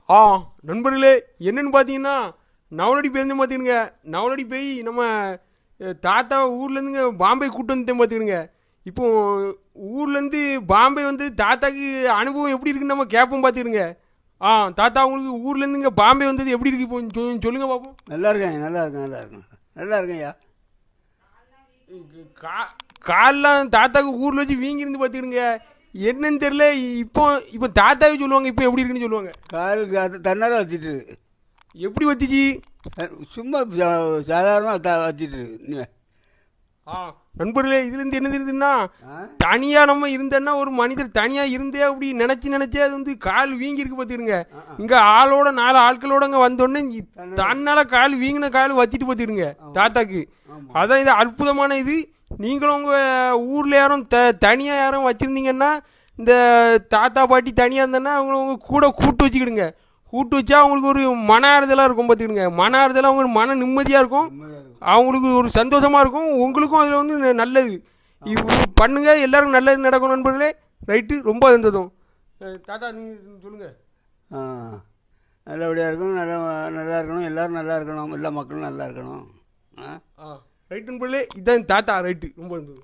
ஆ நண்பர்களே, என்னன்னு பார்த்தீங்கன்னா, நவலடி பேருந்து பார்த்துக்கிடுங்க. நவலடி போய் நம்ம தாத்தா ஊர்லேருந்துங்க பாம்பே கூட்டு வந்துட்டேன் பார்த்துக்கிடுங்க. இப்போ ஊர்லேருந்து பாம்பே வந்து தாத்தாக்கு அனுபவம் எப்படி இருக்குன்னு நம்ம கேட்போம் பார்த்துக்கிடுங்க. ஆ தாத்தா, உங்களுக்கு ஊர்லேருந்துங்க பாம்பே வந்தது எப்படி இருக்கு இப்போ சொல்லுங்க பார்ப்போம். நல்லா இருக்கேன், நல்லா இருக்கேன், நல்லா இருக்கேன், நல்லா இருக்கேன்யா. கா கால்லாம் தாத்தாக்கு ஊரில் வச்சு வீங்கிருந்து பார்த்துக்கிடுங்க. என்னன்னு தெரியல. இப்போ இப்போ தாத்தாவே சொல்லுவாங்க இப்போ எப்படி இருக்குன்னு சொல்லுவாங்க. கால் தன்னார வச்சிட்டு இருக்கு. எப்படி வத்திச்சு? சும்மா சாதாரணமாக வச்சிட்டு இருக்கு. ஆ நண்பர்களே, இதுலேருந்து என்ன தெரியுதுன்னா, ஆ தனியாக நம்ம இருந்தோன்னா ஒரு மனிதர் தனியாக இருந்தே அப்படி நினச்சே அது வந்து கால் வீங்கிருக்கு பார்த்துக்கிடுங்க. இங்கே ஆளோட 4 ஆட்களோட இங்கே வந்தோடனே தன்னால் கால் வீங்கின கால் வத்திட்டு பார்த்துக்கிடுங்க தாத்தாக்கு. ஆமாம். அதான் இது அற்புதமான இது. நீங்களும் உங்கள் ஊரில் யாரும் தனியாக யாரும் வச்சுருந்தீங்கன்னா, இந்த தாத்தா பாட்டி தனியாக இருந்தோன்னா அவங்கள உங்கள் கூட கூட்டு வச்சுக்கிடுங்க. கூட்டு வச்சா அவங்களுக்கு ஒரு மன ஆறுதலாக இருக்கும் பார்த்துக்கிடுங்க. மன ஆறுதலாக அவங்களுக்கு மன நிம்மதியாக இருக்கும். அவங்களுக்கு ஒரு சந்தோஷமாக இருக்கும். உங்களுக்கும் அதில் வந்து நல்லது. இப்போ பண்ணுங்க, எல்லாருக்கும் நல்லது நடக்கும் நண்பர்களே. ரைட்டு, ரொம்ப இருந்ததும் தாத்தா நீங்கள் சொல்லுங்கள். ஆ நல்லபடியாக இருக்கணும், நல்லா இருக்கணும், எல்லோரும் நல்லா இருக்கணும், எல்லா மக்களும் நல்லா இருக்கணும். ஆ ரைட்டு நண்பர்களே, இதுதான் தாத்தா. ரைட்டு, ரொம்ப இருந்தது.